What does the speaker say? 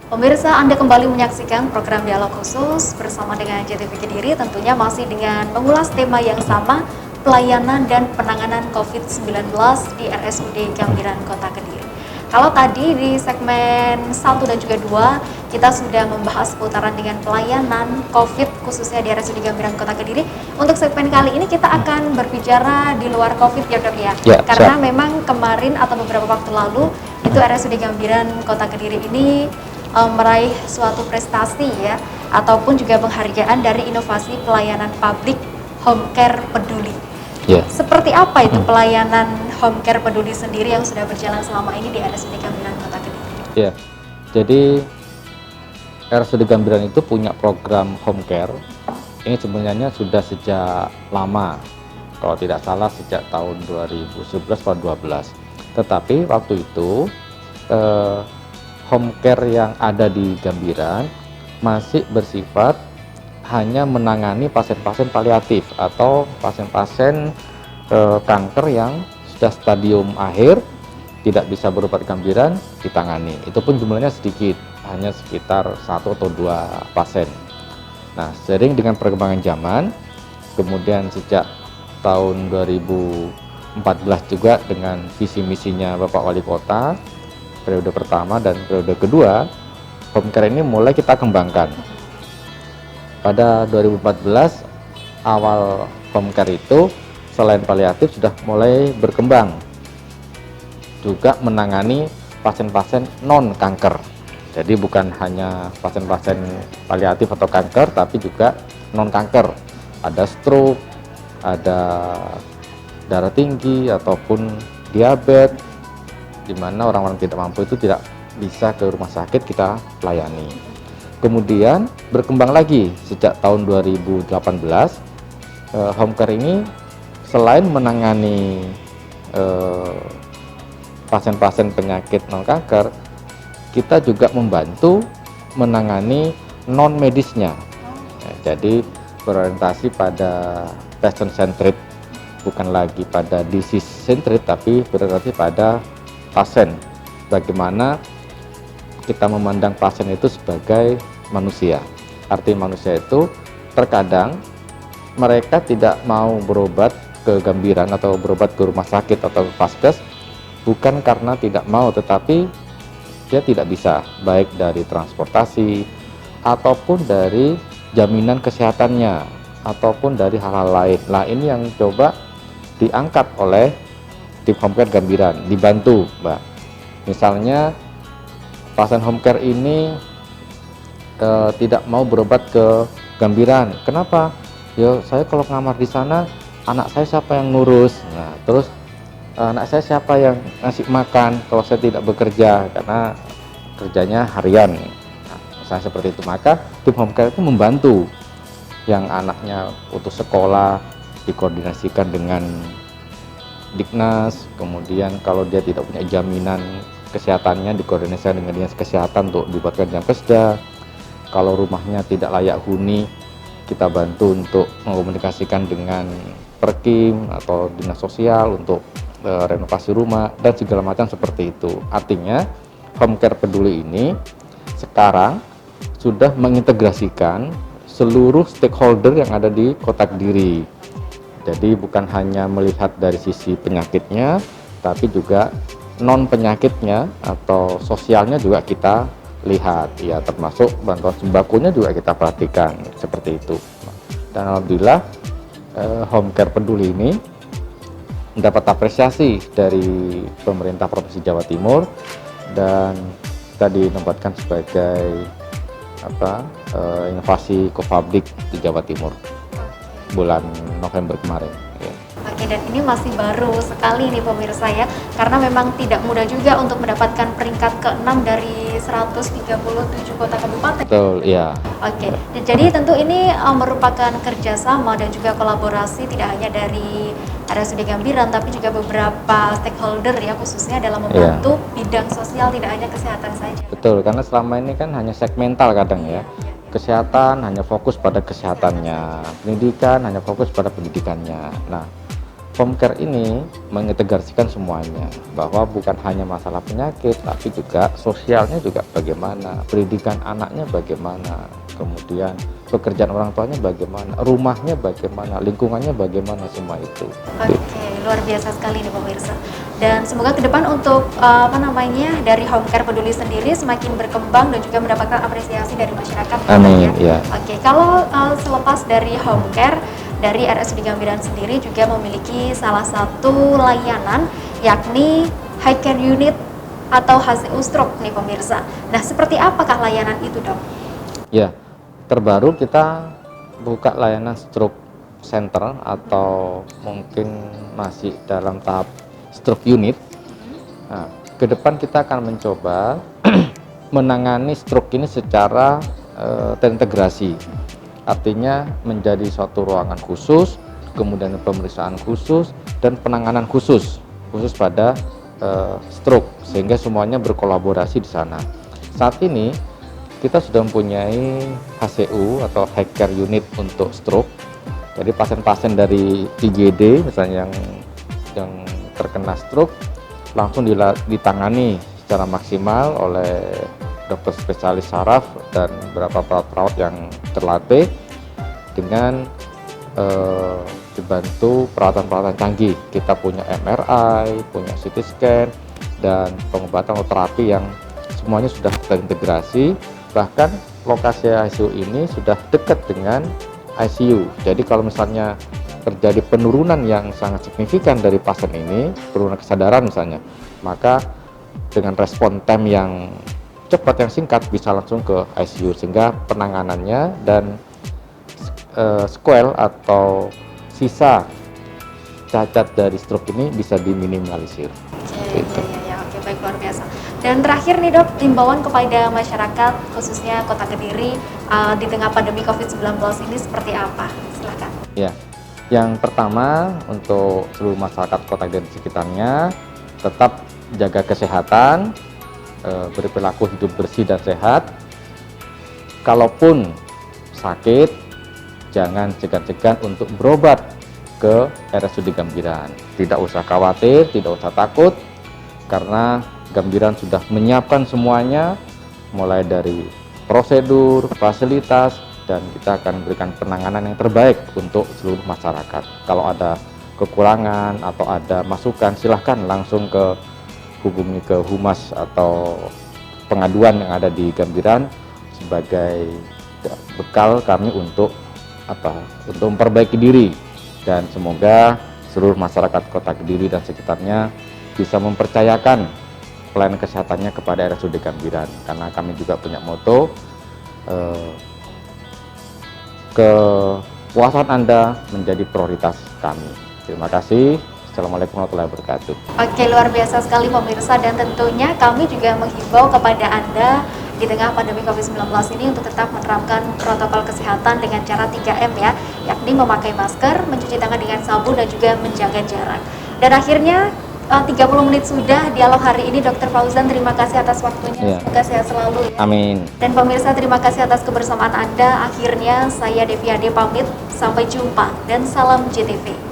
Pemirsa, Anda kembali menyaksikan program Dialog Khusus bersama dengan JTV Kediri, tentunya masih dengan mengulas tema yang sama, pelayanan dan penanganan COVID-19 di RSUD Gambiran Kota Kediri. Kalau tadi di segmen 1 dan juga 2, kita sudah membahas seputaran dengan pelayanan COVID khususnya di RSUD Gambiran Kota Kediri. Untuk segmen kali ini kita akan berbicara di luar COVID ya dok ya. Karena memang kemarin atau beberapa waktu lalu, itu RSUD Gambiran Kota Kediri ini meraih suatu prestasi ya, ataupun juga penghargaan dari inovasi pelayanan publik home care peduli. Seperti apa itu pelayanan home care peduli sendiri yang sudah berjalan selama ini di RSUD Gambiran Kota Kediri? Jadi RSUD Gambiran itu punya program home care. Ini sebenarnya sudah sejak lama, kalau tidak salah sejak tahun 2011 atau 2012. Tetapi waktu itu home care yang ada di Gambiran masih bersifat hanya menangani pasien-pasien paliatif atau pasien-pasien kanker yang sudah stadium akhir, tidak bisa berobat Gambiran, ditangani. Itu pun jumlahnya sedikit, hanya sekitar 1 atau 2 pasien. Nah, seiring dengan perkembangan zaman, kemudian sejak tahun 2014 juga dengan visi misinya Bapak Wali Kota, periode pertama dan periode kedua, home care ini mulai kita kembangkan. Pada 2014 awal home care itu selain paliatif sudah mulai berkembang, juga menangani pasien-pasien non kanker. Jadi bukan hanya pasien-pasien paliatif atau kanker, tapi juga non kanker. Ada stroke, ada darah tinggi ataupun diabetes, di mana orang-orang tidak mampu itu tidak bisa ke rumah sakit kita layani. Kemudian berkembang lagi sejak tahun 2018, home care ini selain menangani pasien-pasien penyakit non kanker, kita juga membantu menangani non medisnya. Jadi berorientasi pada patient centered, bukan lagi pada disease centered, tapi berorientasi pada pasien. Bagaimana kita memandang pasien itu sebagai manusia. Arti manusia itu terkadang mereka tidak mau berobat ke Gambiran atau berobat ke rumah sakit atau ke vaskes bukan karena tidak mau, tetapi dia tidak bisa, baik dari transportasi ataupun dari jaminan kesehatannya ataupun dari hal-hal lain. Nah, ini yang coba diangkat oleh tim home care Gambiran, dibantu Mbak. Misalnya pasien home care ini tidak mau berobat ke Gambiran. Kenapa? Ya saya kalau ngamar di sana, anak saya siapa yang ngurus? Nah, terus anak saya siapa yang ngasih makan kalau saya tidak bekerja karena kerjanya harian. Nah, misalnya seperti itu, maka tim home care itu membantu yang anaknya putus sekolah dikoordinasikan dengan Diknas, kemudian kalau dia tidak punya jaminan kesehatannya dikoordinasikan dengan dinas kesehatan untuk dibuatkan jam kesda. Kalau rumahnya tidak layak huni, kita bantu untuk mengkomunikasikan dengan Perkim atau dinas sosial untuk renovasi rumah dan segala macam seperti itu. Artinya home care peduli ini sekarang sudah mengintegrasikan seluruh stakeholder yang ada di Kota Kediri. Jadi bukan hanya melihat dari sisi penyakitnya, tapi juga non penyakitnya atau sosialnya juga kita lihat, ya, termasuk bantuan sembakonya juga kita perhatikan seperti itu. Dan alhamdulillah home care peduli ini mendapat apresiasi dari pemerintah Provinsi Jawa Timur dan kita ditempatkan sebagai inovasi co-public di Jawa Timur bulan November kemarin. Oke, dan ini masih baru sekali nih pemirsa ya, karena memang tidak mudah juga untuk mendapatkan peringkat ke-6 dari 137 kota kabupaten. Betul, iya. Oke, jadi tentu ini merupakan kerjasama dan juga kolaborasi tidak hanya dari RSUD Gambiran, tapi juga beberapa stakeholder ya, khususnya dalam membantu bidang sosial, tidak hanya kesehatan saja. Betul, karena selama ini kan hanya segmental kadang ya. Kesehatan hanya fokus pada kesehatannya, pendidikan hanya fokus pada pendidikannya. Nah, home care ini mengintegrasikan semuanya, bahwa bukan hanya masalah penyakit, tapi juga sosialnya juga bagaimana, pendidikan anaknya bagaimana, kemudian pekerjaan orang tuanya bagaimana, rumahnya bagaimana, lingkungannya bagaimana, semua itu. Oke, luar biasa sekali nih pemirsa. Dan semoga ke depan untuk dari home care peduli sendiri semakin berkembang dan juga mendapatkan apresiasi dari masyarakat. Amin. Ya. Oke, kalau selepas dari home care, dari RSUD Gambiran sendiri juga memiliki salah satu layanan yakni high care unit atau HCU stroke nih pemirsa. Nah, seperti apakah layanan itu, Dok? Ya, terbaru kita buka layanan stroke center atau mungkin masih dalam tahap stroke unit. Nah, ke depan kita akan mencoba menangani stroke ini secara terintegrasi. Artinya menjadi suatu ruangan khusus, kemudian pemeriksaan khusus dan penanganan khusus pada stroke, sehingga semuanya berkolaborasi di sana. Saat ini kita sudah mempunyai HCU atau high care unit untuk stroke. Jadi pasien-pasien dari IGD misalnya yang terkena stroke langsung ditangani secara maksimal oleh dokter spesialis saraf dan beberapa perawat-perawat yang terlatih dengan dibantu peralatan-peralatan canggih. Kita punya MRI, punya CT scan, dan pengobatan atau terapi yang semuanya sudah terintegrasi. Bahkan lokasi ICU ini sudah dekat dengan ICU. Jadi kalau misalnya terjadi penurunan yang sangat signifikan dari pasien ini, penurunan kesadaran misalnya, maka dengan respon time yang cepat, yang singkat, bisa langsung ke ICU, sehingga penanganannya dan sequel atau sisa cacat dari stroke ini bisa diminimalisir. Oke, baik, luar biasa. Dan terakhir nih, Dok, himbauan kepada masyarakat khususnya Kota Kediri di tengah pandemi COVID-19 ini seperti apa? Silakan. Ya, yang pertama untuk seluruh masyarakat Kota Kediri dan sekitarnya, tetap jaga kesehatan, berperilaku hidup bersih dan sehat. Kalaupun sakit, jangan segan-segan untuk berobat ke RSUD Gambiran. Tidak usah khawatir, tidak usah takut, karena Gambiran sudah menyiapkan semuanya, mulai dari prosedur, fasilitas, dan kita akan memberikan penanganan yang terbaik untuk seluruh masyarakat. Kalau ada kekurangan atau ada masukan, silahkan langsung hubungi ke humas atau pengaduan yang ada di Gambiran sebagai bekal kami untuk memperbaiki diri, dan semoga seluruh masyarakat Kota Kediri dan sekitarnya bisa mempercayakan pelayanan kesehatannya kepada RSUD Gambiran, karena kami juga punya moto kepuasan Anda menjadi prioritas kami. Terima kasih. Assalamualaikum warahmatullahi wabarakatuh. Oke, luar biasa sekali pemirsa, dan tentunya kami juga menghimbau kepada Anda di tengah pandemi COVID-19 ini untuk tetap menerapkan protokol kesehatan dengan cara 3M ya, yakni memakai masker, mencuci tangan dengan sabun, dan juga menjaga jarak. Dan akhirnya 30 menit sudah dialog hari ini, Dr. Fauzan, terima kasih atas waktunya. Semoga sehat selalu ya. Amin. Dan pemirsa, terima kasih atas kebersamaan Anda. Akhirnya saya Devi Ade pamit, sampai jumpa dan salam JTV.